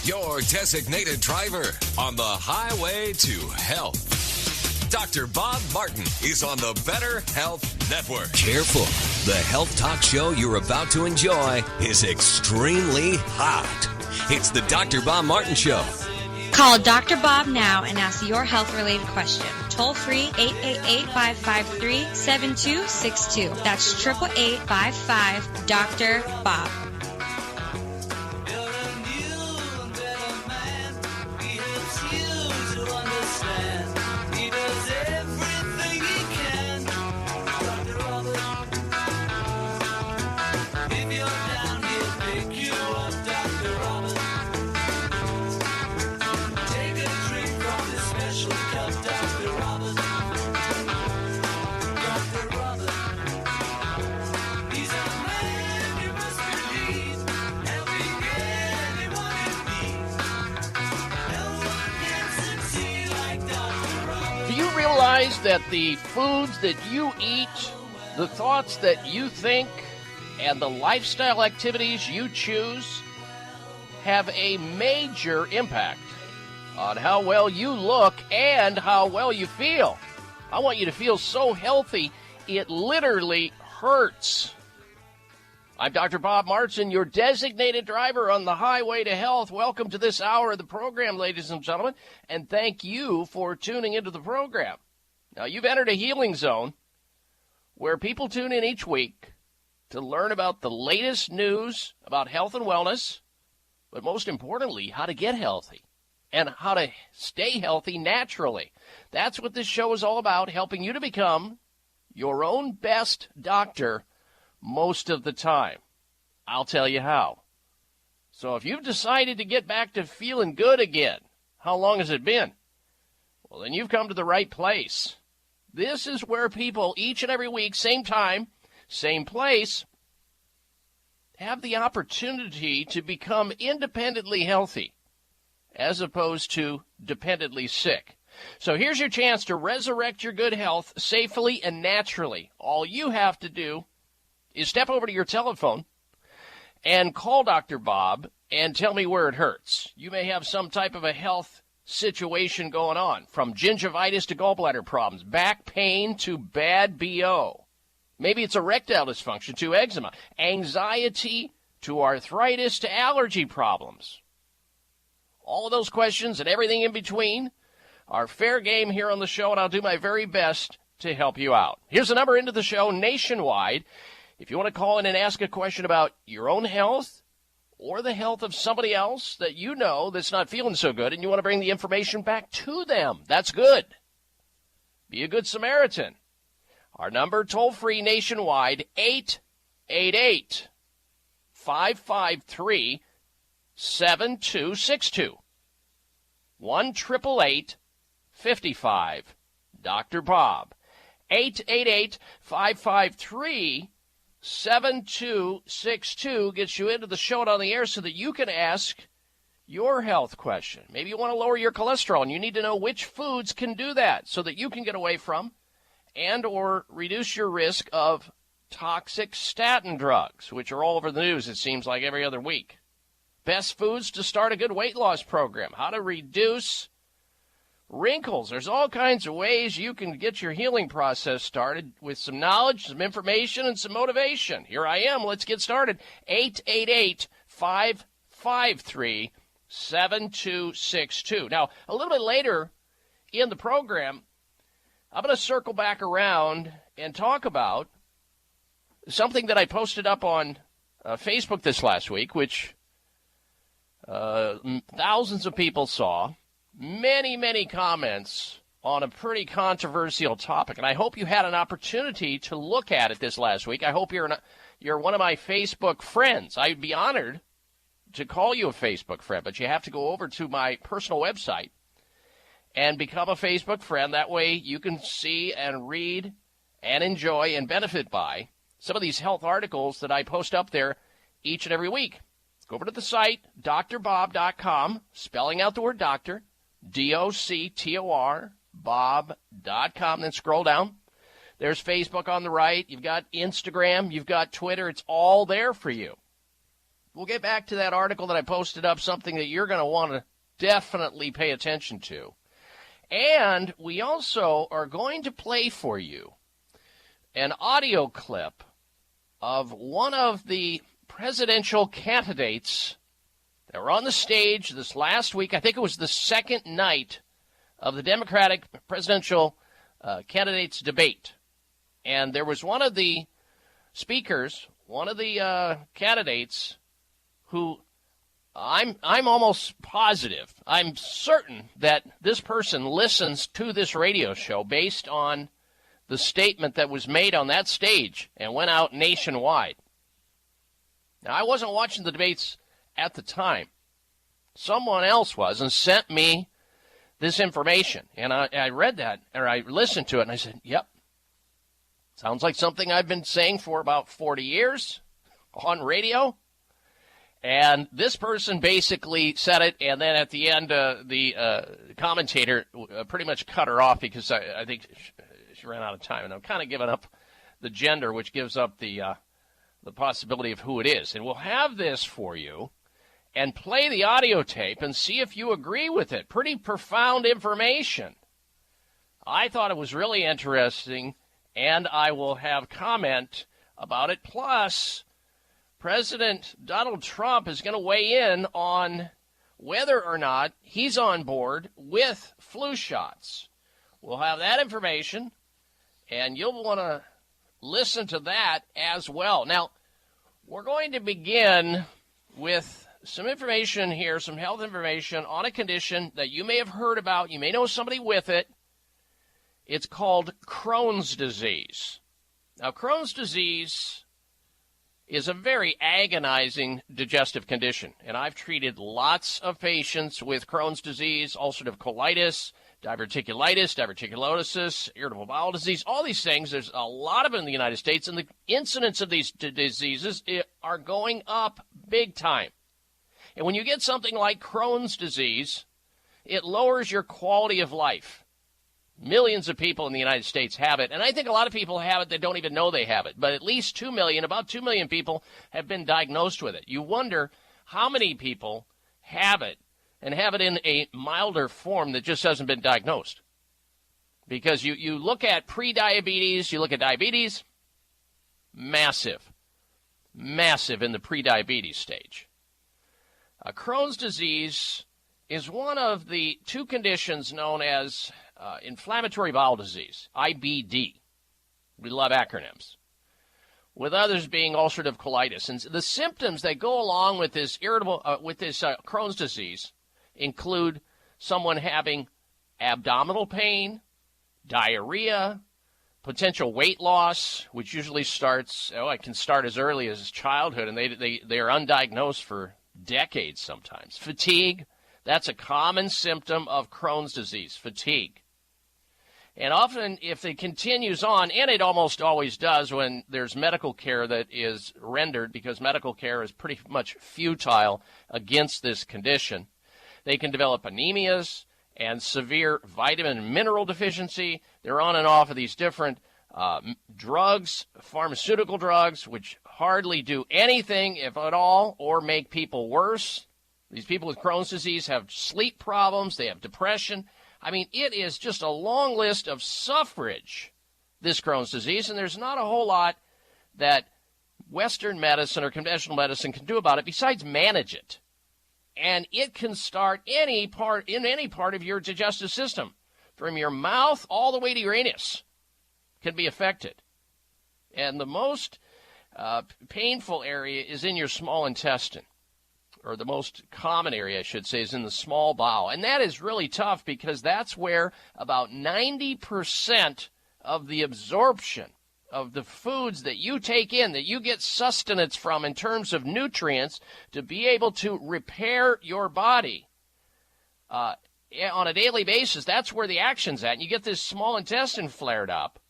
your designated driver on the highway to health. Dr. Bob Martin is on the Better Health Network. Careful. The health talk show you're about to enjoy is extremely hot. It's the Dr. Bob Martin Show. Call Dr. Bob now and ask your health-related question. Toll free 888-553-7262. That's 888-55-Dr. Bob. That the foods that you eat, the thoughts that you think, and the lifestyle activities you choose have a major impact on how well you look and how well you feel. I want you to feel so healthy, it literally hurts. I'm Dr. Bob Martin, your designated driver on the highway to health. Welcome to this hour of the program, ladies and gentlemen, and thank you for tuning into the program. Now, you've entered a healing zone where people tune in each week to learn about the latest news about health and wellness, but most importantly, how to get healthy and how to stay healthy naturally. That's what this show is all about, helping you to become your own best doctor most of the time. I'll tell you how. So if you've decided to get back to feeling good again, how long has it been? Well, then you've come to the right place. This is where people each and every week, same time, same place, have the opportunity to become independently healthy as opposed to dependently sick. So here's your chance to resurrect your good health safely and naturally. All you have to do is step over to your telephone and call Dr. Bob and tell me where it hurts. You may have some type of a health situation going on, from gingivitis to gallbladder problems, back pain to bad BO. Maybe it's erectile dysfunction to eczema, anxiety to arthritis to allergy problems. All of those questions and everything in between are fair game here on the show, and I'll do my very best to help you out. Here's the number into the show nationwide. If you want to call in and ask a question about your own health, or the health of somebody else that you know that's not feeling so good, and you want to bring the information back to them, that's good. Be a good Samaritan. Our number, toll-free nationwide, 888-553-7262. 1-888-55 Dr. Bob. 888-553-7262 gets you into the show and on the air so that you can ask your health question. Maybe you want to lower your cholesterol, and you need to know which foods can do that so that you can get away from and or reduce your risk of toxic statin drugs, which are all over the news, it seems like, every other week. Best foods to start a good weight loss program. How to reduce wrinkles. There's all kinds of ways you can get your healing process started with some knowledge, some information, and some motivation. Here I am. Let's get started. 888-553-7262. Now, a little bit later in the program, I'm going to circle back around and talk about something that I posted up on Facebook this last week, which thousands of people saw. Many, many comments on a pretty controversial topic, and I hope you had an opportunity to look at it this last week. I hope you're one of my Facebook friends. I'd be honored to call you a Facebook friend, but you have to go over to my personal website and become a Facebook friend. That way you can see and read and enjoy and benefit by some of these health articles that I post up there each and every week. Go over to the site, drbob.com, spelling out the word doctor, D-O-C-T-O-R, bob.com, then scroll down. There's Facebook on the right. You've got Instagram. You've got Twitter. It's all there for you. we'll get back to that article that I posted up, something that you're going to want to definitely pay attention to. And we also are going to play for you an audio clip of one of the presidential candidates that were on the stage this last week. I think it was the second night of the Democratic presidential candidates debate. And there was one of the speakers, one of the candidates, who I'm almost positive, I'm certain that this person listens to this radio show based on the statement that was made on that stage and went out nationwide. Now, I wasn't watching the debates at the time. Someone else was and sent me this information. And I read that, or I listened to it, and I said, yep, sounds like something I've been saying for about 40 years on radio. And this person basically said it, and then at the end, the commentator pretty much cut her off because I think she ran out of time. And I'm kind of giving up the gender, which gives up the possibility of who it is. And we'll have this for you and play the audio tape and see if you agree with it. Pretty profound information. I thought it was really interesting, and I will have comment about it. Plus, President Donald Trump is going to weigh in on whether or not he's on board with flu shots. We'll have that information, and you'll want to listen to that as well. Now, we're going to begin with some information here, some health information on a condition that you may have heard about. You may know somebody with it. It's called Crohn's disease. Now, Crohn's disease is a very agonizing digestive condition, and I've treated lots of patients with Crohn's disease, ulcerative colitis, diverticulitis, diverticulosis, irritable bowel disease, all these things. There's a lot of them in the United States, and the incidence of these diseases are going up big time. And when you get something like Crohn's disease, it lowers your quality of life. Millions of people in the United States have it, and I think a lot of people have it that don't even know they have it. But at least 2 million, about 2 million people have been diagnosed with it. You wonder how many people have it and have it in a milder form that just hasn't been diagnosed. Because you look at pre-diabetes, you look at diabetes, massive in the pre-diabetes stage. Crohn's disease is one of the two conditions known as inflammatory bowel disease, IBD. We love acronyms. With others being ulcerative colitis. And the symptoms that go along with this Crohn's disease include someone having abdominal pain, diarrhea, potential weight loss, which usually it can start as early as childhood, and they are undiagnosed for decades sometimes. Fatigue, that's a common symptom of Crohn's disease, fatigue. And often, if it continues on, and it almost always does when there's medical care that is rendered, because medical care is pretty much futile against this condition, they can develop anemias and severe vitamin and mineral deficiency. They're on and off of these different drugs, pharmaceutical drugs, which hardly do anything, if at all, or make people worse. These people with Crohn's disease have sleep problems. They have depression. I mean, it is just a long list of suffrage, this Crohn's disease, and there's not a whole lot that Western medicine or conventional medicine can do about it besides manage it. And it can start in any part of your digestive system, from your mouth all the way to your anus, can be affected. And the most painful area is in your small intestine, or the most common area, I should say, is in the small bowel. And that is really tough because that's where about 90% of the absorption of the foods that you take in, that you get sustenance from in terms of nutrients to be able to repair your body on a daily basis, that's where the action's at. And you get this small intestine flared up.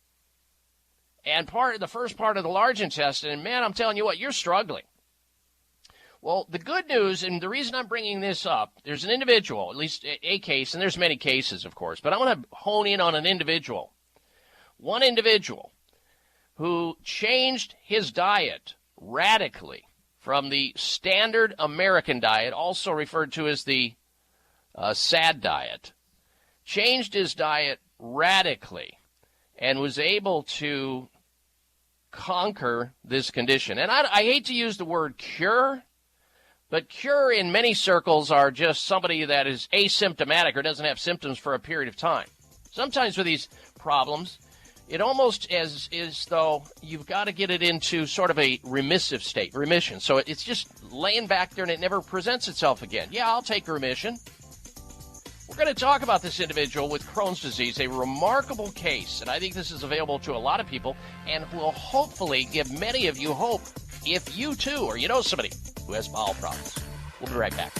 And the first part of the large intestine, and man, I'm telling you what, you're struggling. Well, the good news, and the reason I'm bringing this up, there's an individual, at least a case, and there's many cases, of course, but I want to hone in on an individual. One individual who changed his diet radically from the standard American diet, also referred to as the SAD diet, changed his diet radically and was able to conquer this condition. And I hate to use the word cure, but cure in many circles are just somebody that is asymptomatic or doesn't have symptoms for a period of time. Sometimes with these problems, it almost is though you've got to get it into sort of a remissive state, remission. So it's just laying back there and it never presents itself again. Yeah, I'll take remission. We're going to talk about this individual with Crohn's disease, a remarkable case, and I think this is available to a lot of people and will hopefully give many of you hope if you too or you know somebody who has bowel problems. We'll be right back.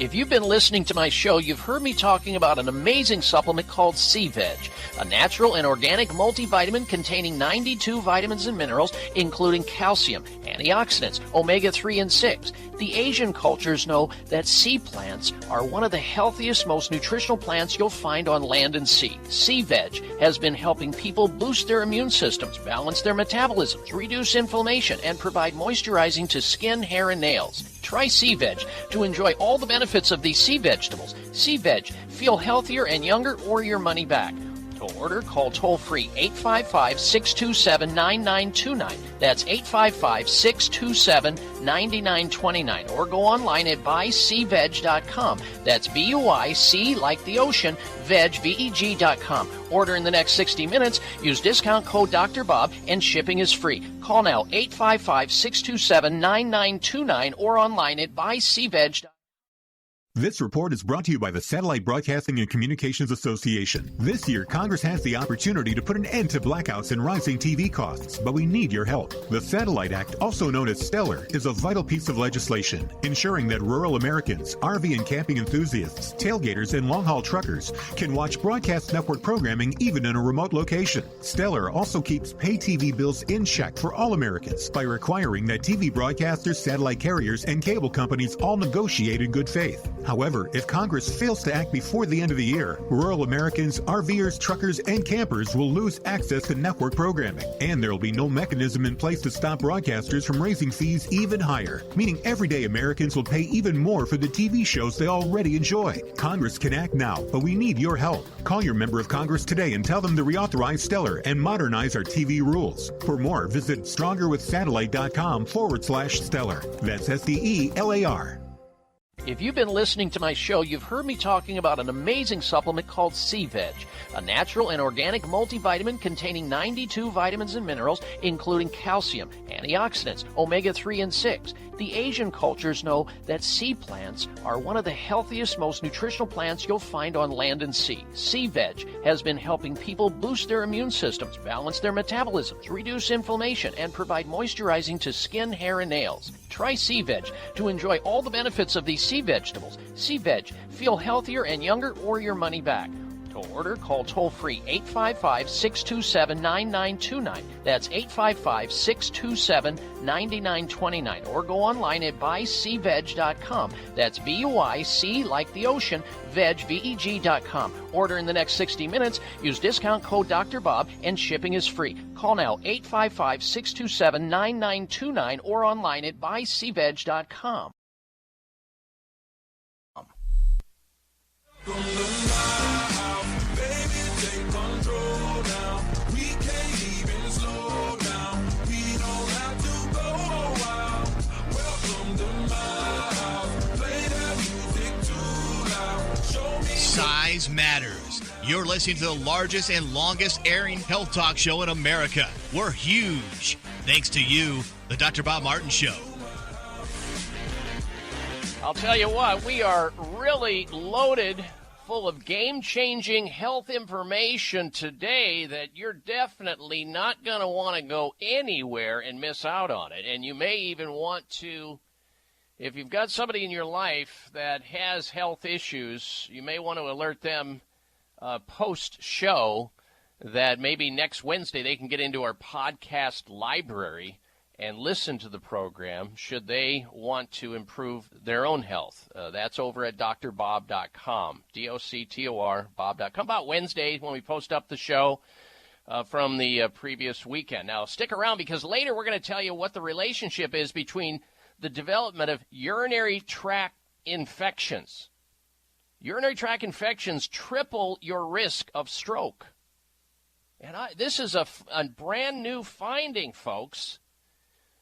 If you've been listening to my show, you've heard me talking about an amazing supplement called C-Veg, a natural and organic multivitamin containing 92 vitamins and minerals, including calcium, antioxidants, omega-3 and 6. The Asian cultures know that sea plants are one of the healthiest, most nutritional plants you'll find on land and sea. C-Veg has been helping people boost their immune systems, balance their metabolisms, reduce inflammation, and provide moisturizing to skin, hair, and nails. Try C-Veg to enjoy all the benefits of these sea vegetables. C-Veg, feel healthier and younger or your money back. To order, call toll-free 855-627-9929. That's 855-627-9929. Or go online at buycveg.com. That's B-U-I-C like the ocean, veg, V-E-G.com. Order in the next 60 minutes. Use discount code Dr. Bob and shipping is free. Call now 855-627-9929 or online at buycveg.com. This report is brought to you by the Satellite Broadcasting and Communications Association. This year, Congress has the opportunity to put an end to blackouts and rising TV costs, but we need your help. The Satellite Act, also known as Stellar, is a vital piece of legislation, ensuring that rural Americans, RV and camping enthusiasts, tailgaters, and long-haul truckers can watch broadcast network programming even in a remote location. Stellar also keeps pay TV bills in check for all Americans by requiring that TV broadcasters, satellite carriers, and cable companies all negotiate in good faith. However, if Congress fails to act before the end of the year, rural Americans, RVers, truckers, and campers will lose access to network programming, and there will be no mechanism in place to stop broadcasters from raising fees even higher, meaning everyday Americans will pay even more for the TV shows they already enjoy. Congress can act now, but we need your help. Call your member of Congress today and tell them to reauthorize Stellar and modernize our TV rules. For more, visit strongerwithsatellite.com/Stellar. That's SDELAR. If you've been listening to my show, you've heard me talking about an amazing supplement called C-Veg, a natural and organic multivitamin containing 92 vitamins and minerals, including calcium, antioxidants, omega-3 and 6. The Asian cultures know that sea plants are one of the healthiest, most nutritional plants you'll find on land and sea. C-Veg has been helping people boost their immune systems, balance their metabolisms, reduce inflammation, and provide moisturizing to skin, hair, and nails. Try C-Veg to enjoy all the benefits of these sea vegetables. C-Veg, feel healthier and younger or your money back. To order, call toll-free 855-627-9929. That's 855-627-9929. Or go online at buycveg.com. That's B-U-I-C like the ocean, veg, V-E-G.com. Order in the next 60 minutes. Use discount code Dr. Bob and shipping is free. Call now 855-627-9929 or online at buycveg.com. Size matters. You're listening to the largest and longest airing health talk show in America. We're huge. Thanks to you, the Dr. Bob Martin Show. I'll tell you what, we are really loaded full of game-changing health information today that you're definitely not going to want to go anywhere and miss out on it. And you may even want to, if you've got somebody in your life that has health issues, you may want to alert them post-show that maybe next Wednesday they can get into our podcast library and listen to the program should they want to improve their own health. That's over at drbob.com, D-O-C-T-O-R, bob.com. About Wednesday when we post up the show, from the previous weekend. Now, stick around because later we're going to tell you what the relationship is between the development of urinary tract infections. Urinary tract infections triple your risk of stroke. And this is a brand new finding, folks.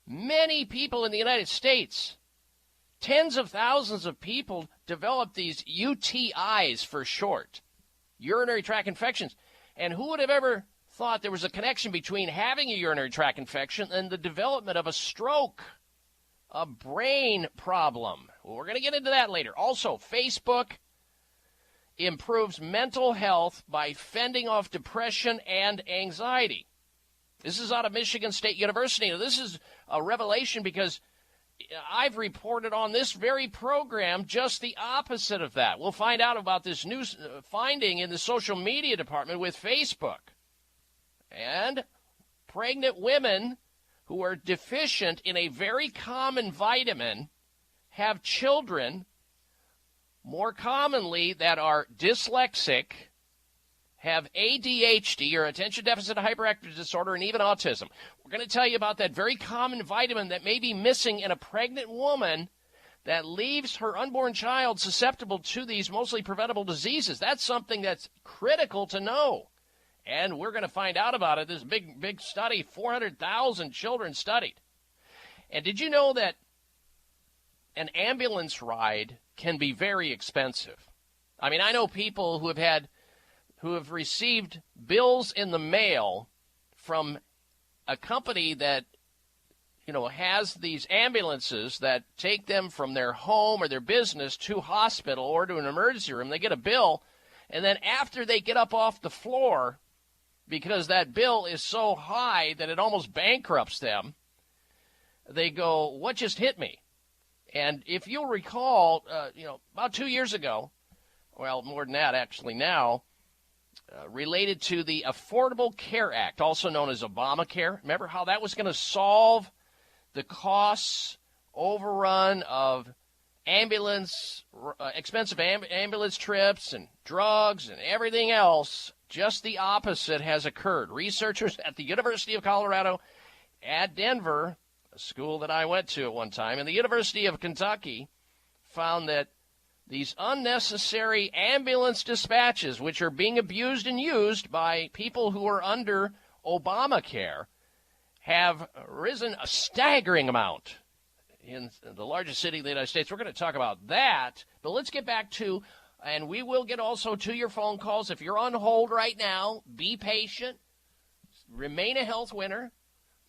Many people in the United States, tens of thousands of people, develop these UTIs for short, urinary tract infections. And who would have ever thought there was a connection between having a urinary tract infection and the development of a stroke, a brain problem? Well, we're going to get into that later. Also, Facebook improves mental health by fending off depression and anxiety. This is out of Michigan State University. Now, this is a revelation because I've reported on this very program just the opposite of that. We'll find out about this new finding in the social media department with Facebook. And pregnant women who are deficient in a very common vitamin have children more commonly that are dyslexic, have ADHD or attention deficit hyperactive disorder, and even autism. We're going to tell you about that very common vitamin that may be missing in a pregnant woman that leaves her unborn child susceptible to these mostly preventable diseases. That's something that's critical to know. And we're going to find out about it. This big study, 400,000 children studied. And did you know that an ambulance ride can be very expensive? I mean, I know people who have received bills in the mail from a company that, has these ambulances that take them from their home or their business to hospital or to an emergency room. They get a bill, and then after they get up off the floor, because that bill is so high that it almost bankrupts them, they go, "What just hit me?" And if you'll recall, about 2 years ago, well, more than that actually now, related to the Affordable Care Act, also known as Obamacare. Remember how that was going to solve the costs overrun of expensive ambulance trips and drugs and everything else? Just the opposite has occurred. Researchers at the University of Colorado at Denver, a school that I went to at one time, and the University of Kentucky found that these unnecessary ambulance dispatches, which are being abused and used by people who are under Obamacare, have risen a staggering amount in the largest city in the United States. We're going to talk about that, but let's get back to, and we will get also to your phone calls. If you're on hold right now, be patient. Remain a health winner.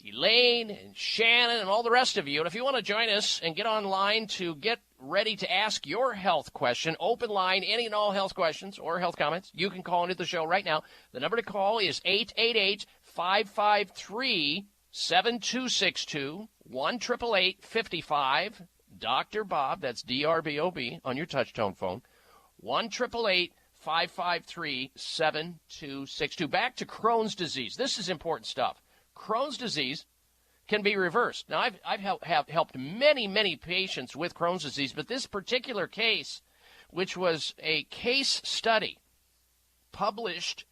Elaine and Shannon and all the rest of you. And if you want to join us and get online to get ready to ask your health question, open line, any and all health questions or health comments, you can call into the show right now. The number to call is 888-553-7262, 1-888-55, Dr. Bob, that's D-R-B-O-B, on your touch-tone phone, 1-888-553-7262. Back to Crohn's disease. This is important stuff. Crohn's disease can be reversed. Now, I've helped many patients with Crohn's disease, but this particular case, which was a case study published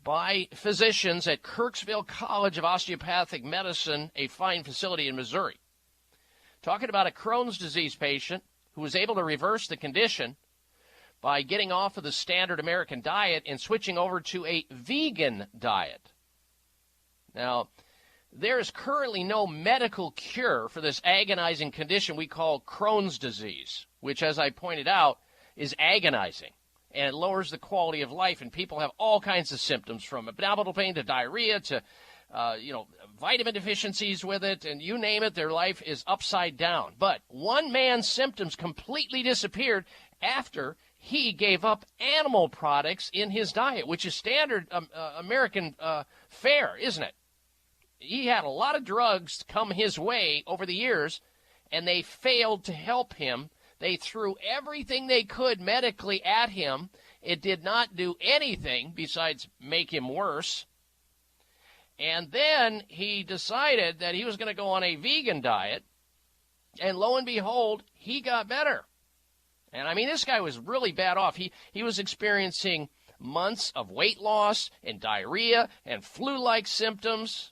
by physicians at Kirksville College of Osteopathic Medicine, a fine facility in Missouri, talking about a Crohn's disease patient who was able to reverse the condition by getting off of the standard American diet and switching over to a vegan diet. Now, there is currently no medical cure for this agonizing condition we call Crohn's disease, which, as I pointed out, is agonizing, and it lowers the quality of life, and people have all kinds of symptoms, from abdominal pain to diarrhea to, vitamin deficiencies with it, and you name it, their life is upside down. But one man's symptoms completely disappeared after he gave up animal products in his diet, which is standard American fare, isn't it? He had a lot of drugs come his way over the years, and they failed to help him. They threw everything they could medically at him. It did not do anything besides make him worse. And then he decided that he was going to go on a vegan diet, and lo and behold, he got better. And I mean, this guy was really bad off. He was experiencing months of weight loss and diarrhea and flu-like symptoms.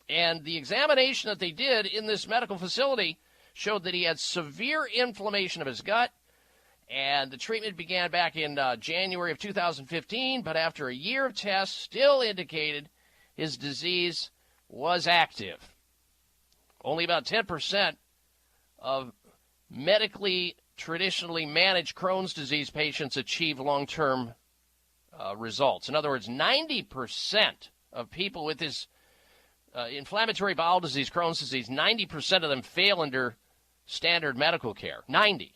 And the examination that they did in this medical facility showed that he had severe inflammation of his gut. And the treatment began back in January of 2015, but after a year of tests, still indicated his disease was active. Only about 10% of medically traditionally managed Crohn's disease patients achieve long-term results. In other words, 90% of people with this inflammatory bowel disease, Crohn's disease, 90% of them fail under standard medical care. 90.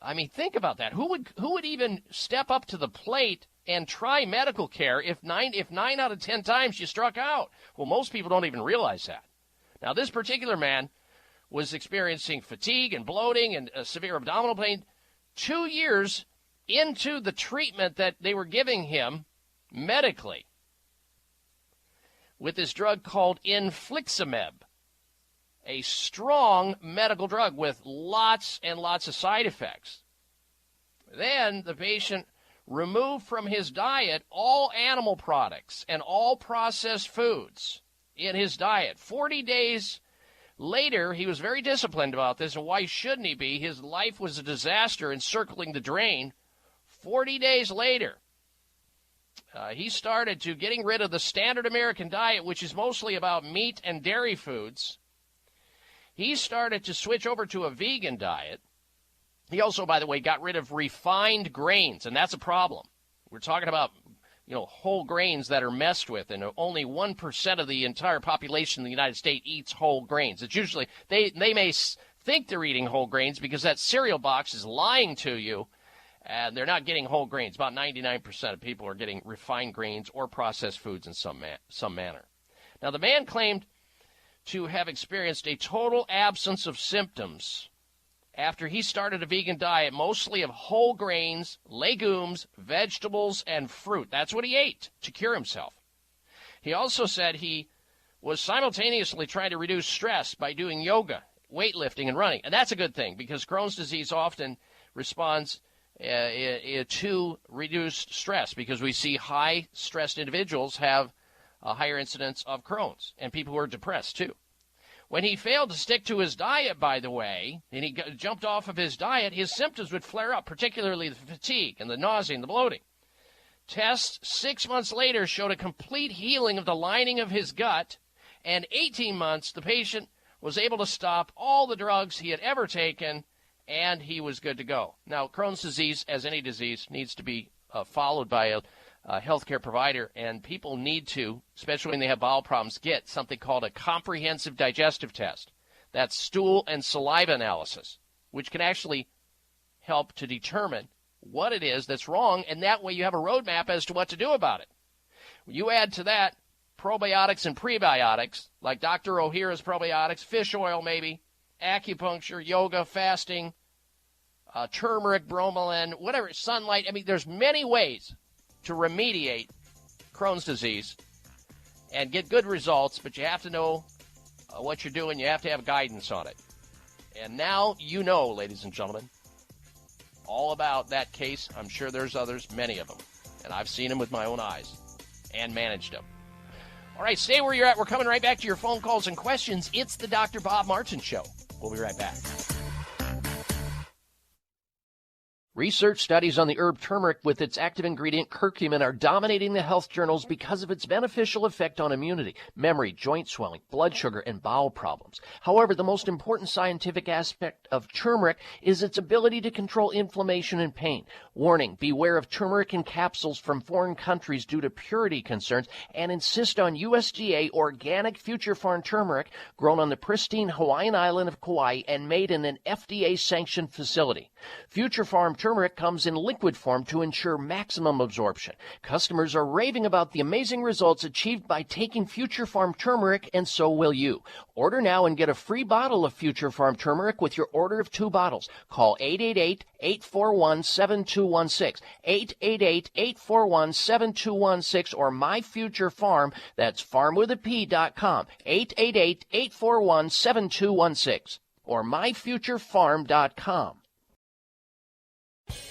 I mean, think about that. Who would even step up to the plate and try medical care if 9 out of 10 times you struck out? Well, most people don't even realize that. Now, this particular man was experiencing fatigue and bloating and severe abdominal pain 2 years into the treatment that they were giving him medically with this drug called infliximab, a strong medical drug with lots and lots of side effects. Then the patient removed from his diet all animal products and all processed foods in his diet. 40 days later, he was very disciplined about this, and why shouldn't he be? His life was a disaster encircling the drain. 40 days later, he started to getting rid of the standard American diet, which is mostly about meat and dairy foods. He started to switch over to a vegan diet. He also, by the way, got rid of refined grains, and that's a problem. We're talking about, whole grains that are messed with, and only 1% of the entire population in the United States eats whole grains. It's usually, they may think they're eating whole grains because that cereal box is lying to you, and they're not getting whole grains. About 99% of people are getting refined grains or processed foods in some manner. Now, the man claimed to have experienced a total absence of symptoms after he started a vegan diet, mostly of whole grains, legumes, vegetables, and fruit. That's what he ate to cure himself. He also said he was simultaneously trying to reduce stress by doing yoga, weightlifting, and running. And that's a good thing because Crohn's disease often responds to reduced stress because we see high-stressed individuals have a higher incidence of Crohn's, and people who are depressed too. When he failed to stick to his diet, by the way, and he jumped off of his diet, his symptoms would flare up, particularly the fatigue and the nausea and the bloating. Tests 6 months later showed a complete healing of the lining of his gut, and 18 months, the patient was able to stop all the drugs he had ever taken, and he was good to go. Now, Crohn's disease, as any disease, needs to be followed by a healthcare provider, and people need to, especially when they have bowel problems, get something called a comprehensive digestive test. That's stool and saliva analysis, which can actually help to determine what it is that's wrong, and that way you have a roadmap as to what to do about it. You add to that probiotics and prebiotics, like Dr. Ohhira's probiotics, fish oil maybe, acupuncture, yoga, fasting, turmeric, bromelain, whatever, sunlight. I mean, there's many ways to remediate Crohn's disease and get good results, but you have to know what you're doing. You have to have guidance on it. And now you know, ladies and gentlemen, all about that case. I'm sure there's others, many of them, and I've seen them with my own eyes and managed them. All right, stay where you're at. We're coming right back to your phone calls and questions. It's the Dr. Bob Martin Show. We'll be right back. Research studies on the herb turmeric with its active ingredient curcumin are dominating the health journals because of its beneficial effect on immunity, memory, joint swelling, blood sugar, and bowel problems. However, the most important scientific aspect of turmeric is its ability to control inflammation and pain. Warning, beware of turmeric in capsules from foreign countries due to purity concerns, and insist on USDA organic Future Farm turmeric grown on the pristine Hawaiian island of Kauai and made in an FDA-sanctioned facility. Future Farm turmeric comes in liquid form to ensure maximum absorption. Customers are raving about the amazing results achieved by taking Future Farm turmeric, and so will you. Order now and get a free bottle of Future Farm turmeric with your order of 2 bottles. Call 888-841-7216, 888-841-7216, or MyFutureFarm, that's farmwithap.com, 888-841-7216, or myfuturefarm.com.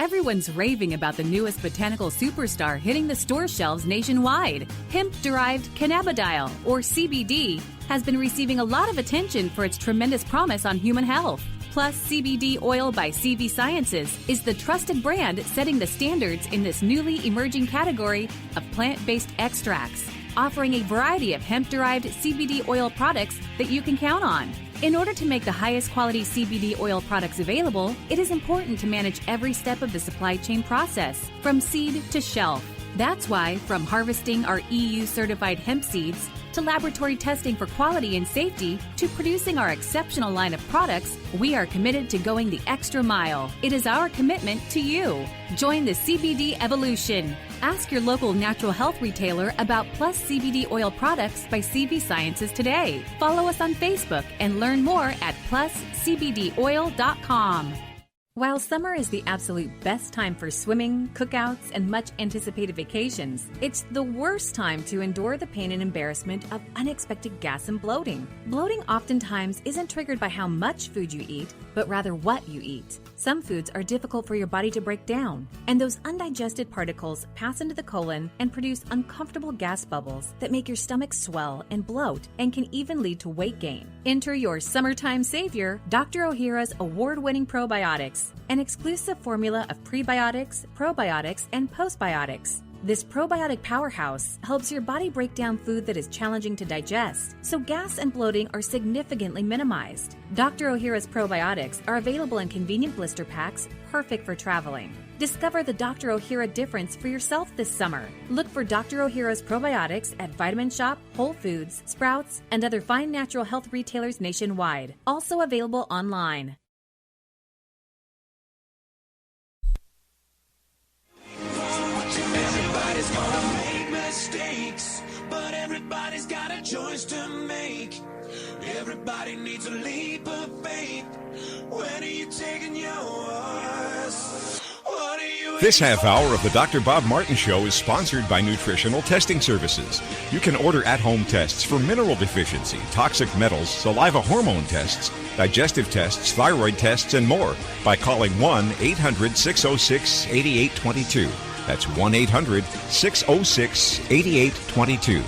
Everyone's raving about the newest botanical superstar hitting the store shelves nationwide. Hemp-derived cannabidiol, or CBD, has been receiving a lot of attention for its tremendous promise on human health. Plus, CBD Oil by CV Sciences is the trusted brand setting the standards in this newly emerging category of plant-based extracts, offering a variety of hemp-derived CBD oil products that you can count on. In order to make the highest quality CBD oil products available, it is important to manage every step of the supply chain process, from seed to shelf. That's why, from harvesting our EU-certified hemp seeds, to laboratory testing for quality and safety, to producing our exceptional line of products, we are committed to going the extra mile. It is our commitment to you. Join the CBD evolution. Ask your local natural health retailer about Plus CBD oil products by CV Sciences today. Follow us on Facebook and learn more at pluscbdoil.com. While summer is the absolute best time for swimming, cookouts, and much anticipated vacations, it's the worst time to endure the pain and embarrassment of unexpected gas and bloating. Bloating oftentimes isn't triggered by how much food you eat, but rather what you eat. Some foods are difficult for your body to break down, and those undigested particles pass into the colon and produce uncomfortable gas bubbles that make your stomach swell and bloat and can even lead to weight gain. Enter your summertime savior, Dr. Ohhira's award-winning probiotics, an exclusive formula of prebiotics, probiotics, and postbiotics. This probiotic powerhouse helps your body break down food that is challenging to digest, so gas and bloating are significantly minimized. Dr. Ohhira's probiotics are available in convenient blister packs, perfect for traveling. Discover the Dr. Ohhira difference for yourself this summer. Look for Dr. Ohhira's probiotics at Vitamin Shop, Whole Foods, Sprouts, and other fine natural health retailers nationwide. Also available online. Everybody's gonna make mistakes, but everybody's got a choice to make. Everybody needs a leap of faith. When are you taking yours? What are you? This half hour of the Dr. Bob Martin Show is sponsored by Nutritional Testing Services. You can order at-home tests for mineral deficiency, toxic metals, saliva hormone tests, digestive tests, thyroid tests, and more by calling 1-800-606-8822. That's 1-800-606-8822.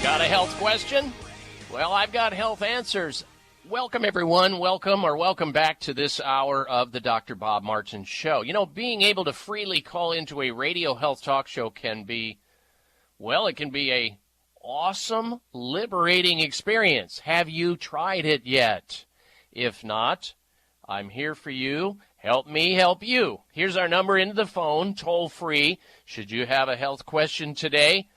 Got a health question? Well, I've got health answers. Welcome, everyone. Welcome back to this hour of the Dr. Bob Martin Show. You know, being able to freely call into a radio health talk show can be, well, it can be a awesome, liberating experience. Have you tried it yet? If not, I'm here for you. Help me help you. Here's our number into the phone, toll free. Should you have a health question today,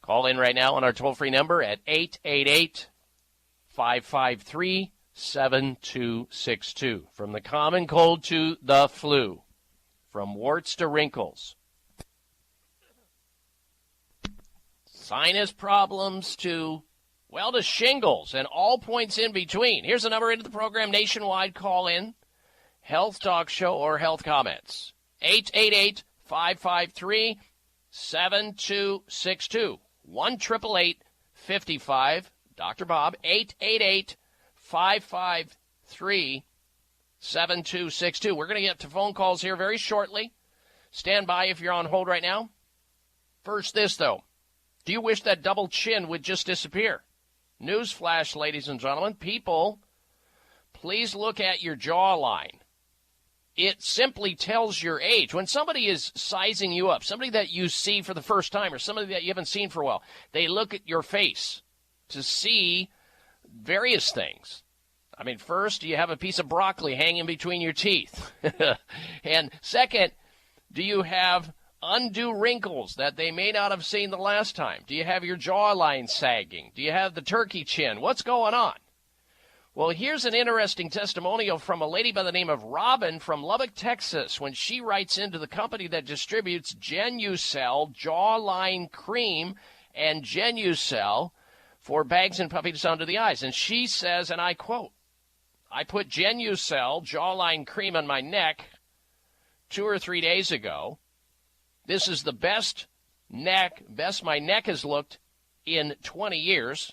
call in right now on our toll-free number at 888-553-7262. From the common cold to the flu, from warts to wrinkles, sinus problems to shingles, and all points in between. Here's a number into the program nationwide. Call in. Health talk show or health comments. 888-553-7262. 1-888-55 Dr. Bob. 888-553-7262. We're going to get to phone calls here very shortly. Stand by if you're on hold right now. First this, though. Do you wish that double chin would just disappear? Newsflash, ladies and gentlemen. People, please look at your jawline. It simply tells your age. When somebody is sizing you up, somebody that you see for the first time or somebody that you haven't seen for a while, they look at your face to see various things. I mean, first, do you have a piece of broccoli hanging between your teeth? And second, do you have undue wrinkles that they may not have seen the last time? Do you have your jawline sagging? Do you have the turkey chin? What's going on? Well, here's an interesting testimonial from a lady by the name of Robin from Lubbock, Texas, when she writes into the company that distributes Genucel Jawline Cream and Genucel for bags and puppies under the eyes. And she says, and I quote, I put Genucel Jawline Cream on my neck 2 or 3 days ago. This is the best my neck has looked in 20 years.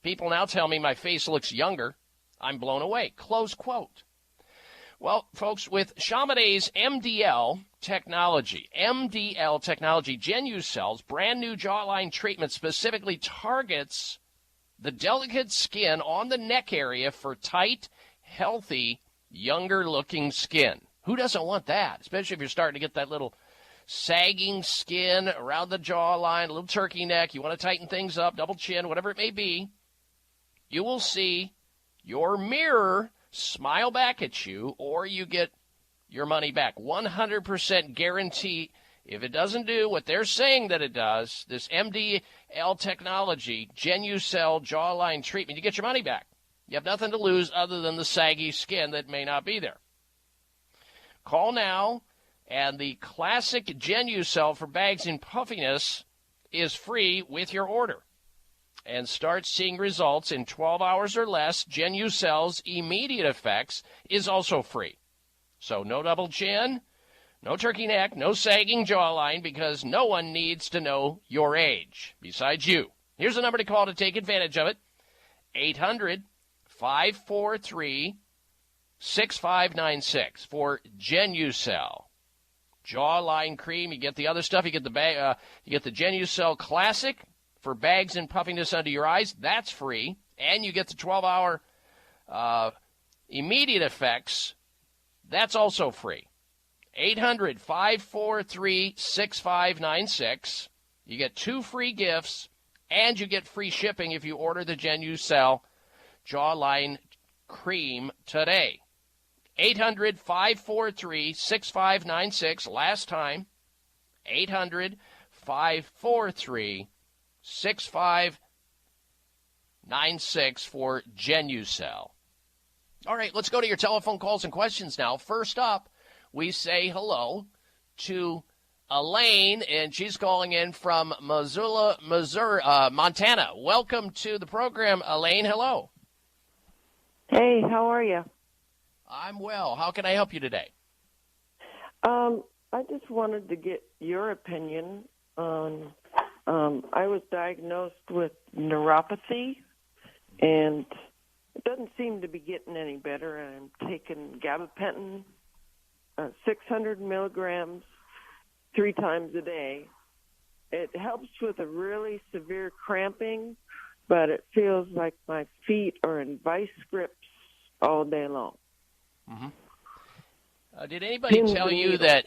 People now tell me my face looks younger. I'm blown away. Close quote. Well, folks, with Chamonix's MDL technology, Genucel's brand new jawline treatment specifically targets the delicate skin on the neck area for tight, healthy, younger-looking skin. Who doesn't want that? Especially if you're starting to get that little sagging skin around the jawline, a little turkey neck. You want to tighten things up, double chin, whatever it may be. You will see your mirror smile back at you, or you get your money back. 100% guarantee. If it doesn't do what they're saying that it does, this MDL technology, Genucel jawline treatment, you get your money back. You have nothing to lose other than the saggy skin that may not be there. Call now, and the classic Genucel for bags and puffiness is free with your order. And start seeing results in 12 hours or less. Genucel's immediate effects is also free. So no double chin, no turkey neck, no sagging jawline, because no one needs to know your age besides you. Here's the number to call to take advantage of it. 800-543-6596 for Genucel jawline cream. You get the other stuff. You get the Genucel Classic for bags and puffiness under your eyes. That's free. And you get the 12-hour immediate effects. That's also free. 800-543-6596. You get 2 free gifts, and you get free shipping if you order the Genucel jawline cream today. 800-543-6596. Last time, 800-543-6596 for Genucel. All right, let's go to your telephone calls and questions now. First up, we say hello to Elaine, and she's calling in from Missoula, Missouri, Montana. Welcome to the program, Elaine. Hello. Hey, how are you? I'm well. How can I help you today? I just wanted to get your opinion on, I was diagnosed with neuropathy, and it doesn't seem to be getting any better. I'm taking gabapentin, 600 milligrams 3 times a day. It helps with a really severe cramping, but it feels like my feet are in vice grips all day long. Mm-hmm. Did anybody tell you that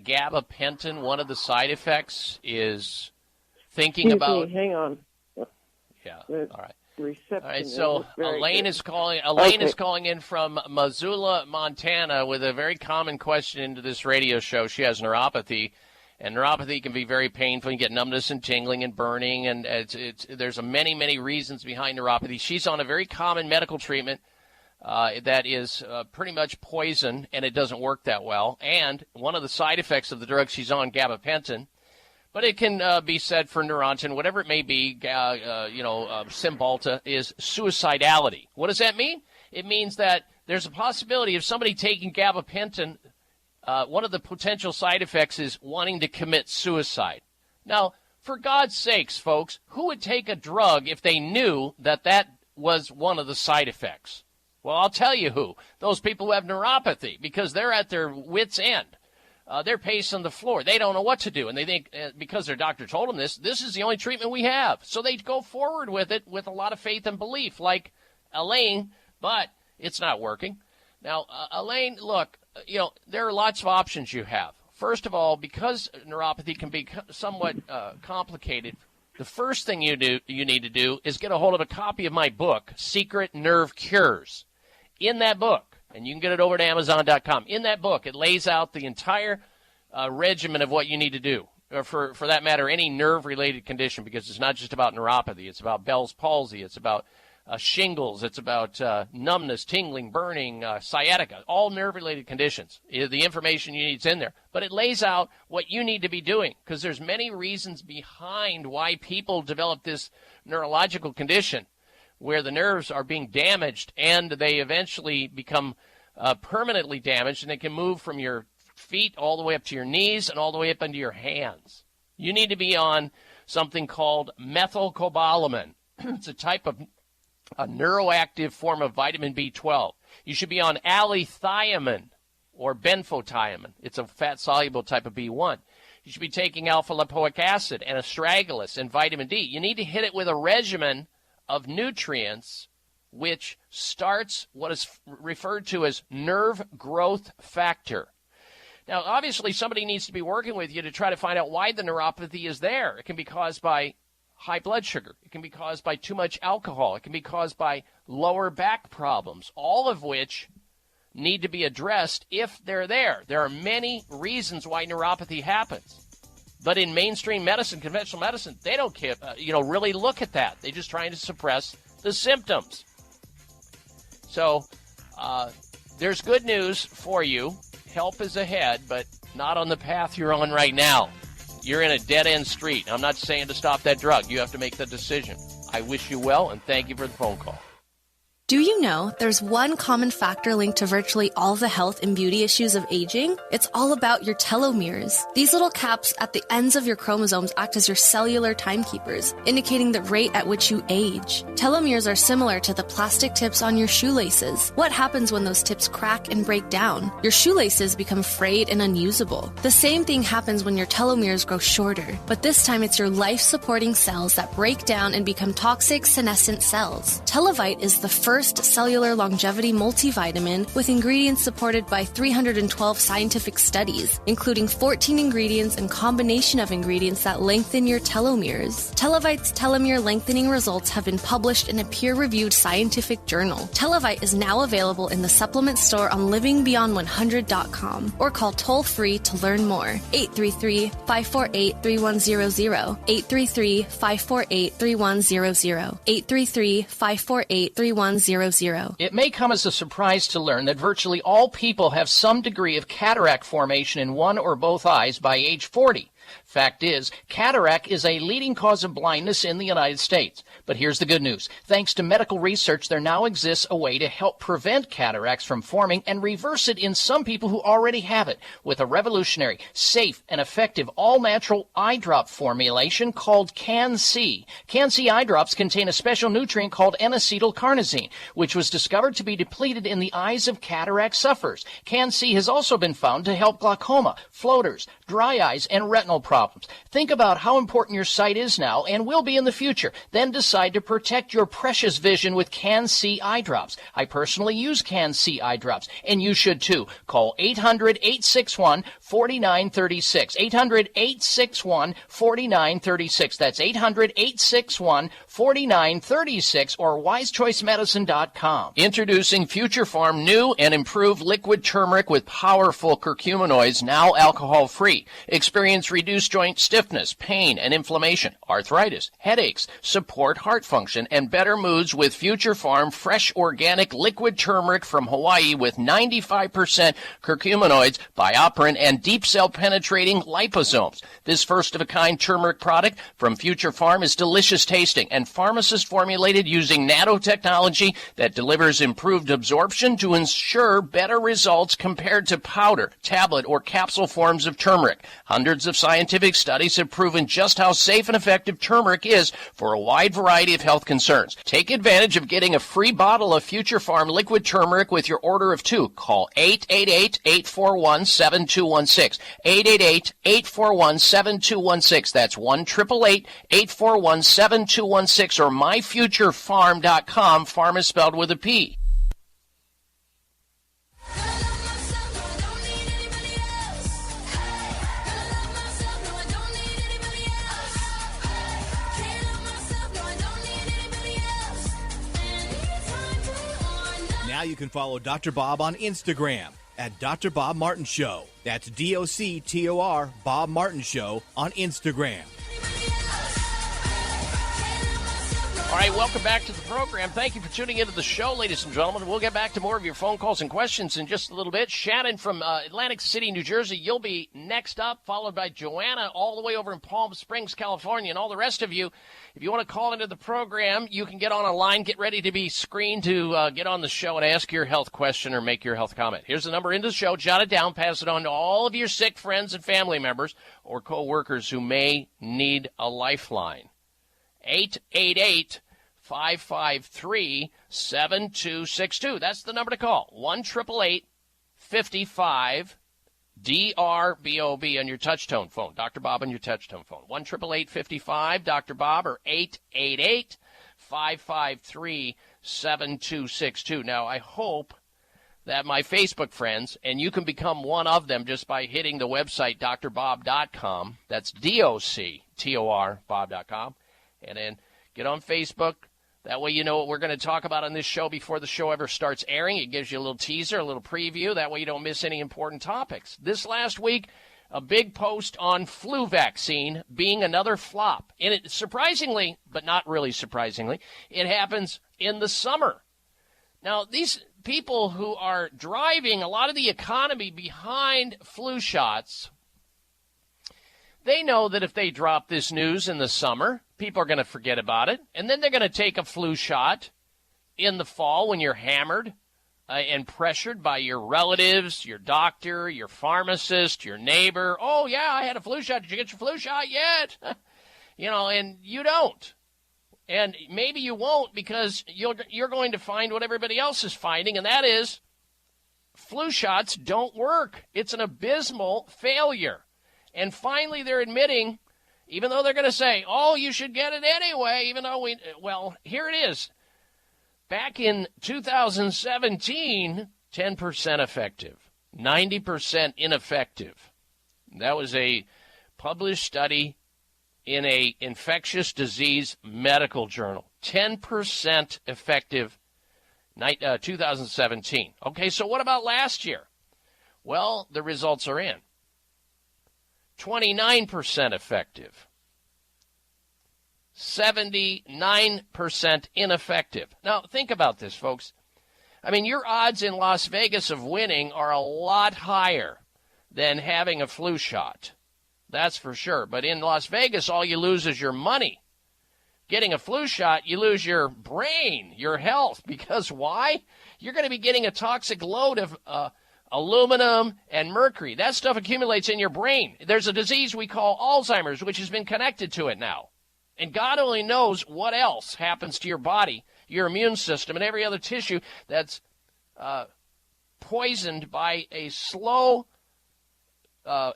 gabapentin, one of the side effects is thinking about? Hang on. Yeah. All right. Reception. All right. So Elaine is calling in from Missoula, Montana, with a very common question into this radio show. She has neuropathy, and neuropathy can be very painful. You get numbness and tingling and burning, and there's many reasons behind neuropathy. She's on a very common medical treatment that is pretty much poison, and it doesn't work that well. And one of the side effects of the drug she's on, gabapentin, but it can be said for Neurontin, whatever it may be, Cymbalta, is suicidality. What does that mean? It means that there's a possibility of somebody taking gabapentin, one of the potential side effects is wanting to commit suicide. Now, for God's sakes, folks, who would take a drug if they knew that was one of the side effects? Well, I'll tell you who. Those people who have neuropathy, because they're at their wits' end. They're pacing the floor. They don't know what to do. And they think, because their doctor told them this is the only treatment we have. So they go forward with it with a lot of faith and belief, like Elaine, but it's not working. Now, Elaine, look, there are lots of options you have. First of all, because neuropathy can be somewhat complicated, the first thing you need to do is get a hold of a copy of my book, Secret Nerve Cures. In that book, and you can get it over to Amazon.com. In that book, it lays out the entire regimen of what you need to do, or for that matter, any nerve-related condition, because it's not just about neuropathy. It's about Bell's palsy. It's about shingles. It's about numbness, tingling, burning, sciatica, all nerve-related conditions. The information you need is in there. But it lays out what you need to be doing, because there's many reasons behind why people develop this neurological condition, where the nerves are being damaged and they eventually become permanently damaged, and they can move from your feet all the way up to your knees and all the way up into your hands. You need to be on something called methylcobalamin. It's a type of a neuroactive form of vitamin B12. You should be on allithiamine or benfotiamine. It's a fat-soluble type of B1. You should be taking alpha-lipoic acid and astragalus and vitamin D. You need to hit it with a regimen of nutrients which starts what is referred to as nerve growth factor. Now, obviously, somebody needs to be working with you to try to find out why the neuropathy is there. It can be caused by high blood sugar. It can be caused by too much alcohol. It can be caused by lower back problems, all of which need to be addressed if they're there. There are many reasons why neuropathy happens. But in mainstream medicine, conventional medicine, they don't really look at that. They're just trying to suppress the symptoms. So there's good news for you. Help is ahead, but not on the path you're on right now. You're in a dead-end street. I'm not saying to stop that drug. You have to make the decision. I wish you well, and thank you for the phone call. Do you know there's one common factor linked to virtually all the health and beauty issues of aging? It's all about your telomeres. These little caps at the ends of your chromosomes act as your cellular timekeepers, indicating the rate at which you age. Telomeres are similar to the plastic tips on your shoelaces. What happens when those tips crack and break down? Your shoelaces become frayed and unusable. The same thing happens when your telomeres grow shorter, but this time it's your life-supporting cells that break down and become toxic senescent cells. Televite is the first cellular longevity multivitamin with ingredients supported by 312 scientific studies, including 14 ingredients and combination of ingredients that lengthen your telomeres. Televite's telomere lengthening results have been published in a peer-reviewed scientific journal. Televite is now available in the supplement store on livingbeyond100.com or call toll-free to learn more. 833-548-3100. 833-548-3100. 833-548-3100. It may come as a surprise to learn that virtually all people have some degree of cataract formation in one or both eyes by age 40. Fact is, cataract is a leading cause of blindness in the United States. But here's the good news. Thanks to medical research, there now exists a way to help prevent cataracts from forming and reverse it in some people who already have it with a revolutionary, safe, and effective all-natural eye drop formulation called Can-C. Can-C eye drops contain a special nutrient called N-acetylcarnosine, which was discovered to be depleted in the eyes of cataract sufferers. Can-C has also been found to help glaucoma, floaters, dry eyes, and retinal problems. Think about how important your sight is now and will be in the future. Then decide to protect your precious vision with Can-C eye drops. I personally use Can-C eye drops, and you should too. Call 800-861-4936. 800-861-4936. That's 800-861-4936 or wisechoicemedicine.com. Introducing Future Farm new and improved liquid turmeric with powerful curcuminoids, now alcohol-free. Experience reduced joint stiffness, pain, and inflammation, arthritis, headaches, support heart function, and better moods with Future Farm fresh organic liquid turmeric from Hawaii with 95% curcuminoids, BioPerine, and deep cell penetrating liposomes. This first-of-a-kind turmeric product from Future Farm is delicious tasting and pharmacist formulated using nanotechnology that delivers improved absorption to ensure better results compared to powder, tablet, or capsule forms of turmeric. Hundreds of scientific studies have proven just how safe and effective turmeric is for a wide variety of health concerns. Take advantage of getting a free bottle of Future Farm liquid turmeric with your order of 2. Call 888-841-7216. 888-841-7216. That's 1-888-841-7216 or myfuturefarm.com. Farm is spelled with a P. Now you can follow Dr. Bob on Instagram at Dr. Bob Martin Show. That's DOCTOR Bob Martin Show on Instagram. All right, welcome back to the program. Thank you for tuning into the show, ladies and gentlemen. We'll get back to more of your phone calls and questions in just a little bit. Shannon from Atlantic City, New Jersey, you'll be next up, followed by Joanna all the way over in Palm Springs, California, and all the rest of you. If you want to call into the program, you can get on a line, get ready to be screened to get on the show and ask your health question or make your health comment. Here's the number into the show. Jot it down. Pass it on to all of your sick friends and family members or co-workers who may need a lifeline. 888-548-3100. 1-888-553-7262. That's the number to call. 1-888-55 DRBOB on your touch-tone phone. Dr. Bob on your touch-tone phone. 1-888-55 Dr. Bob or 888-553-7262. Now, I hope that my Facebook friends, and you can become one of them just by hitting the website drbob.com. That's DOCTOR Bob.com. And then get on Facebook. That way you know what we're going to talk about on this show before the show ever starts airing. It gives you a little teaser, a little preview. That way you don't miss any important topics. This last week, a big post on flu vaccine being another flop. And it surprisingly, but not really surprisingly, it happens in the summer. Now, these people who are driving a lot of the economy behind flu shots, they know that if they drop this news in the summer, people are going to forget about it. And then they're going to take a flu shot in the fall when you're hammered and pressured by your relatives, your doctor, your pharmacist, your neighbor. Oh, yeah, I had a flu shot. Did you get your flu shot yet? And you don't. And maybe you won't because you're going to find what everybody else is finding, and that is flu shots don't work. It's an abysmal failure. And finally, they're admitting, even though they're going to say, oh, you should get it anyway, even though here it is. Back in 2017, 10% effective, 90% ineffective. That was a published study in a infectious disease medical journal. 10% effective, 2017. Okay, so what about last year? Well, the results are in. 29% effective, 79% ineffective. Now, think about this, folks. I mean, your odds in Las Vegas of winning are a lot higher than having a flu shot. That's for sure. But in Las Vegas, all you lose is your money. Getting a flu shot, you lose your brain, your health. Because why? You're going to be getting a toxic load of aluminum and mercury. That stuff accumulates in your brain. There's a disease we call Alzheimer's, which has been connected to it now. And God only knows what else happens to your body, your immune system, and every other tissue that's poisoned by a slow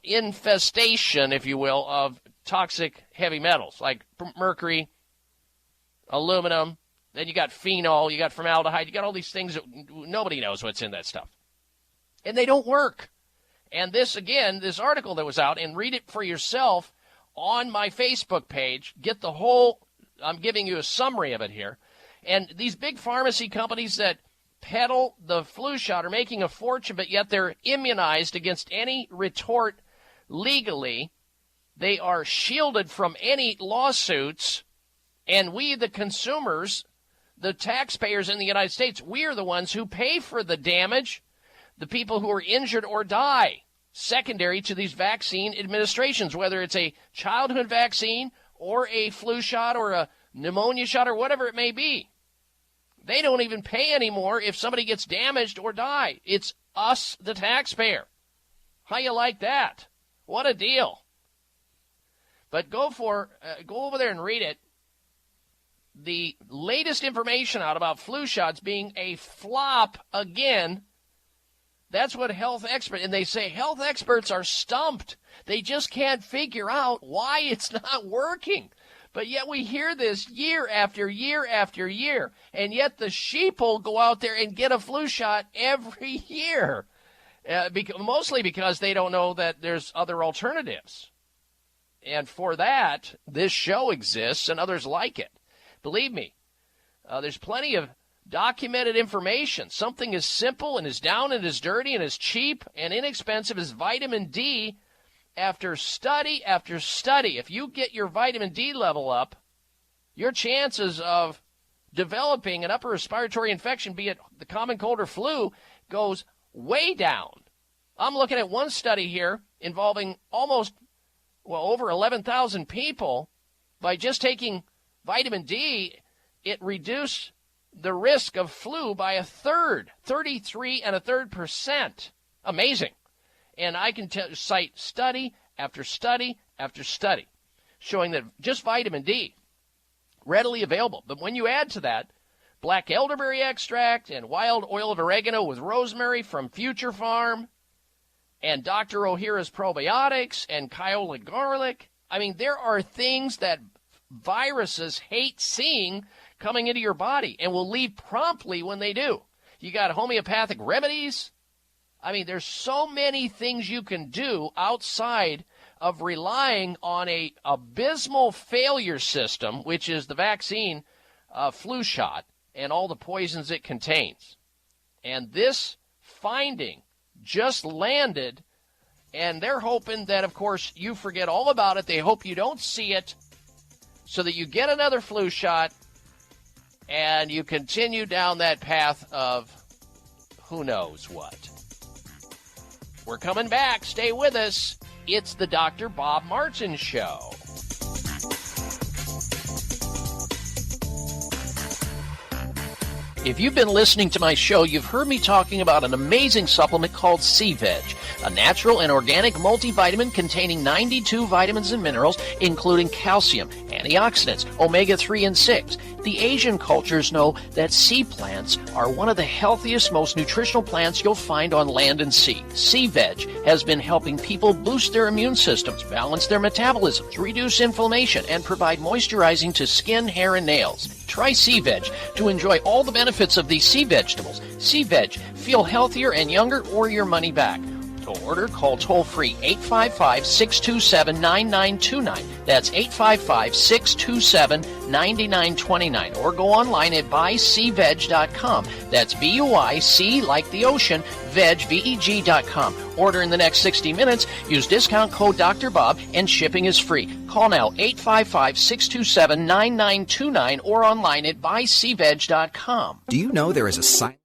infestation, if you will, of toxic heavy metals like mercury, aluminum. Then you got phenol, you got formaldehyde, you got all these things that nobody knows what's in that stuff. And they don't work. And this, again, this article that was out, and read it for yourself on my Facebook page. Get the whole, I'm giving you a summary of it here. And these big pharmacy companies that peddle the flu shot are making a fortune, but yet they're immunized against any retort legally. They are shielded from any lawsuits. And we, the consumers, the taxpayers in the United States, we are the ones who pay for the damage, the people who are injured or die secondary to these vaccine administrations, whether it's a childhood vaccine or a flu shot or a pneumonia shot or whatever it may be. They don't even pay anymore if somebody gets damaged or die. It's us, the taxpayer. How you like that? What a deal. But go over there and read it. The latest information out about flu shots being a flop again. That's what health experts, and they say health experts are stumped. They just can't figure out why it's not working. But yet we hear this year after year after year, and yet the sheeple go out there and get a flu shot every year, mostly because they don't know that there's other alternatives. And for that, this show exists and others like it. Believe me, there's plenty of documented information. Something as simple and as down and as dirty and as cheap and inexpensive as vitamin D. After study after study, if you get your vitamin D level up, your chances of developing an upper respiratory infection, be it the common cold or flu, goes way down. I'm looking at one study here involving over 11,000 people. By just taking vitamin D, it reduced the risk of flu by a third, 33.33%. Amazing. And I can cite study after study after study showing that just vitamin D readily available. But when you add to that black elderberry extract and wild oil of oregano with rosemary from Future Farm and Dr. Ohhira's probiotics and Kiowa garlic, I mean, there are things that viruses hate seeing coming into your body and will leave promptly when they do. You got homeopathic remedies. I mean, there's so many things you can do outside of relying on a abysmal failure system, which is the vaccine flu shot and all the poisons it contains. And this finding just landed, and they're hoping that, of course, you forget all about it. They hope you don't see it so that you get another flu shot and you continue down that path of who knows what. We're coming back. Stay with us. It's the Dr. Bob Martin Show. If you've been listening to my show, you've heard me talking about an amazing supplement called C-Veg, a natural and organic multivitamin containing 92 vitamins and minerals, including calcium, antioxidants, omega-3 and 6. The Asian cultures know that sea plants are one of the healthiest, most nutritional plants you'll find on land and sea. C-Veg has been helping people boost their immune systems, balance their metabolisms, reduce inflammation, and provide moisturizing to skin, hair, and nails. Try C-Veg to enjoy all the benefits of these sea vegetables. C-Veg, feel healthier and younger or your money back. To order, call toll-free 855-627-9929. That's 855-627-9929. Or go online at buycveg.com. That's B-U-I-C like the ocean, veg, V-E-G.com. Order in the next 60 minutes. Use discount code Dr. Bob, and shipping is free. Call now 855-627-9929 or online at buycveg.com. Do you know there is a sign?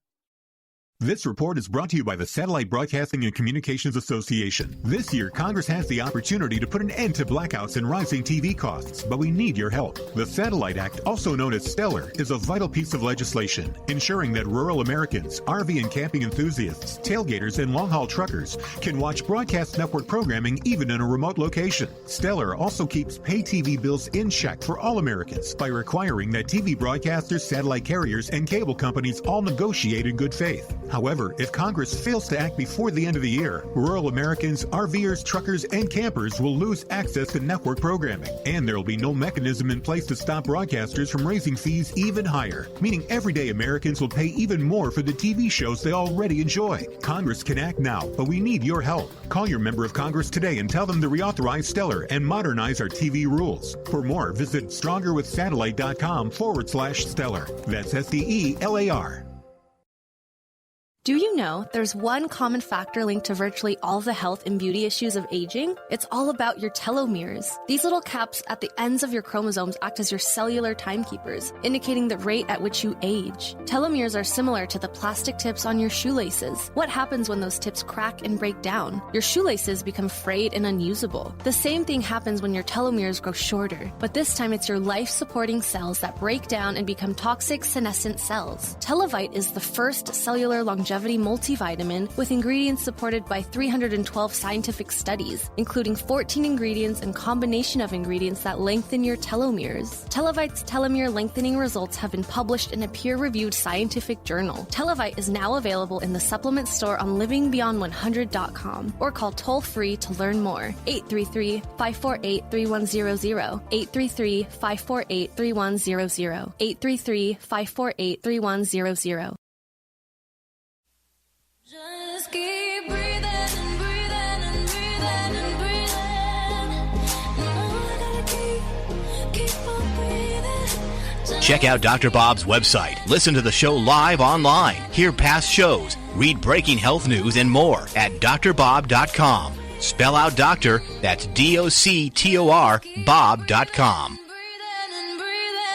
This report is brought to you by the Satellite Broadcasting and Communications Association. This year, Congress has the opportunity to put an end to blackouts and rising TV costs, but we need your help. The Satellite Act, also known as Stellar, is a vital piece of legislation, ensuring that rural Americans, RV and camping enthusiasts, tailgaters, and long-haul truckers can watch broadcast network programming even in a remote location. Stellar also keeps pay TV bills in check for all Americans by requiring that TV broadcasters, satellite carriers, and cable companies all negotiate in good faith. However, if Congress fails to act before the end of the year, rural Americans, RVers, truckers, and campers will lose access to network programming, and there will be no mechanism in place to stop broadcasters from raising fees even higher, meaning everyday Americans will pay even more for the TV shows they already enjoy. Congress can act now, but we need your help. Call your member of Congress today and tell them to reauthorize Stellar and modernize our TV rules. For more, visit strongerwithsatellite.com/Stellar. That's STELAR. Do you know there's one common factor linked to virtually all the health and beauty issues of aging? It's all about your telomeres. These little caps at the ends of your chromosomes act as your cellular timekeepers, indicating the rate at which you age. Telomeres are similar to the plastic tips on your shoelaces. What happens when those tips crack and break down? Your shoelaces become frayed and unusable. The same thing happens when your telomeres grow shorter, but this time it's your life-supporting cells that break down and become toxic senescent cells. Telovite is the first cellular longevity multivitamin with ingredients supported by 312 scientific studies, including 14 ingredients and combination of ingredients that lengthen your telomeres. Telovite's telomere lengthening results have been published in a peer-reviewed scientific journal. Telovite is now available in the supplement store on livingbeyond100.com or call toll-free to learn more. 833-548-3100. 833-548-3100. 833-548-3100. Just keep breathing and breathing and breathing and breathing. Keep on breathing. Check out Dr. Bob's website. Listen to the show live online. Hear past shows. Read breaking health news and more at drbob.com. Spell out doctor, that's DOCTOR, Bob.com.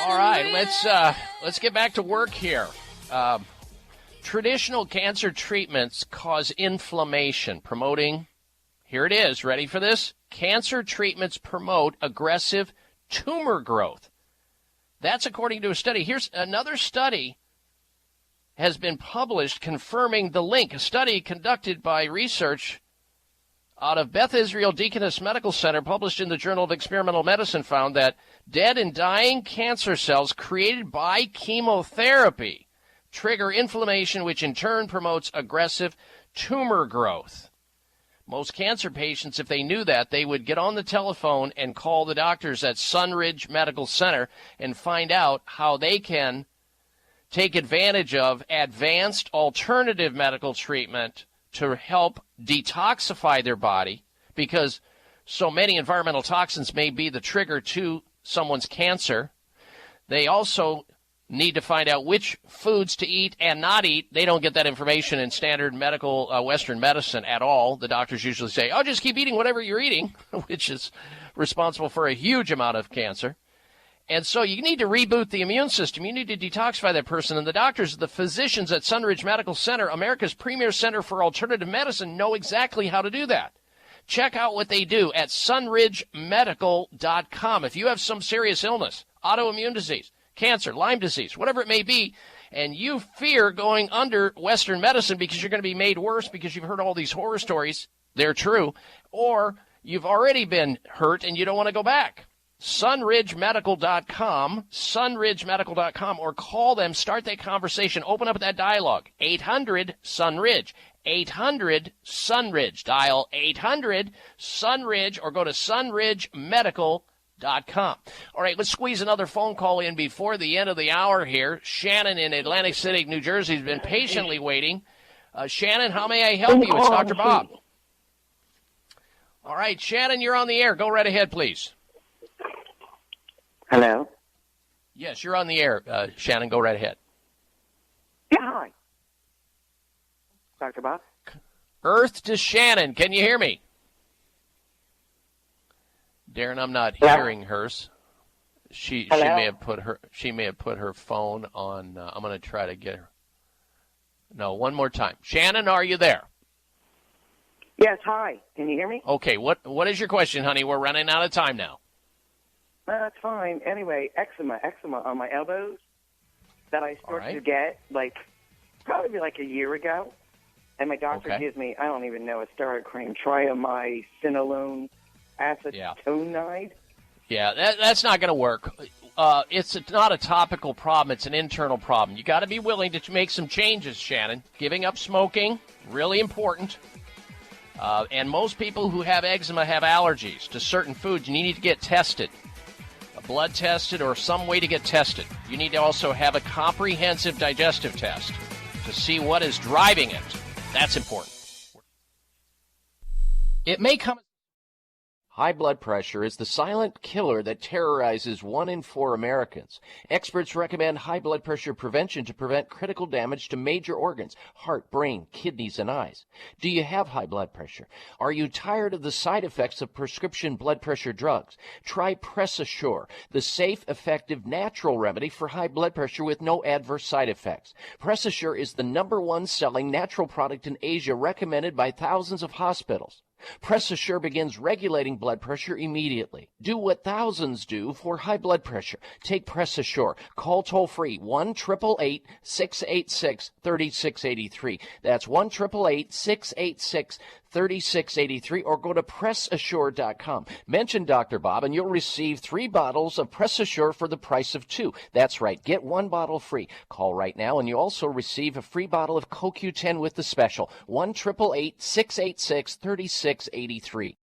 All right, let's get back to work here. Traditional cancer treatments cause inflammation, promoting, here it is, ready for this? Cancer treatments promote aggressive tumor growth. That's according to a study. Here's another study has been published confirming the link. A study conducted by research out of Beth Israel Deaconess Medical Center, published in the Journal of Experimental Medicine, found that Dead and dying cancer cells created by chemotherapy trigger inflammation, which in turn promotes aggressive tumor growth. Most cancer patients, if they knew that, they would get on the telephone and call the doctors at Sunridge Medical Center and find out how they can take advantage of advanced alternative medical treatment to help detoxify their body, because so many environmental toxins may be the trigger to someone's cancer. They also need to find out which foods to eat and not eat. They don't get that information in standard medical Western medicine at all. The doctors usually say, oh, just keep eating whatever you're eating, which is responsible for a huge amount of cancer. And so you need to reboot the immune system. You need to detoxify that person. And the doctors, the physicians at Sunridge Medical Center, America's premier center for alternative medicine, know exactly how to do that. Check out what they do at sunridgemedical.com. If you have some serious illness, autoimmune disease, cancer, Lyme disease, whatever it may be, and you fear going under Western medicine because you're going to be made worse because you've heard all these horror stories, they're true, or you've already been hurt and you don't want to go back. sunridgemedical.com, sunridgemedical.com, or call them, start that conversation, open up that dialogue. 800-SUNRIDGE, 800-SUNRIDGE, dial 800-SUNRIDGE, or go to sunridgemedical.com. All right, let's squeeze another phone call in before the end of the hour here. Shannon in Atlantic City, New Jersey, has been patiently waiting. Shannon, how may I help you? It's Dr. Bob. All right, Shannon, you're on the air. Go right ahead, please. Hello? Yes, you're on the air, Shannon. Go right ahead. Yeah, hi. Dr. Bob? Earth to Shannon. Can you hear me? Darren, I'm not hearing hers. She may have put her phone on. I'm going to try to get her. No, one more time. Shannon, are you there? Yes, hi. Can you hear me? Okay, what is your question, honey? We're running out of time now. That's fine. Anyway, eczema on my elbows that I started to get probably a year ago. And my doctor gives me, I don't even know, a steroid cream, triamcinolone acetonide. Yeah, that's not going to work. It's not a topical problem. It's an internal problem. You got to be willing to make some changes, Shannon. Giving up smoking, really important. And most people who have eczema have allergies to certain foods. You need to get tested, blood tested, or some way to get tested. You need to also have a comprehensive digestive test to see what is driving it. That's important. It may come. High blood pressure is the silent killer that terrorizes 1 in 4 Americans. Experts recommend high blood pressure prevention to prevent critical damage to major organs, heart, brain, kidneys, and eyes. Do you have high blood pressure? Are you tired of the side effects of prescription blood pressure drugs? Try PressAssure, the safe, effective, natural remedy for high blood pressure with no adverse side effects. PressAssure is the #1 selling natural product in Asia, recommended by thousands of hospitals. PressAssure begins regulating blood pressure immediately. Do what thousands do for high blood pressure. Take PressAssure. Call toll-free 1-888-686-3683. That's 1-888-686-3683, or go to PressAssure.com. Mention Dr. Bob and you'll receive 3 bottles of PressAssure for the price of 2. That's right. Get 1 bottle free. Call right now and you also receive a free bottle of CoQ10 with the special. 1-888-686-3683.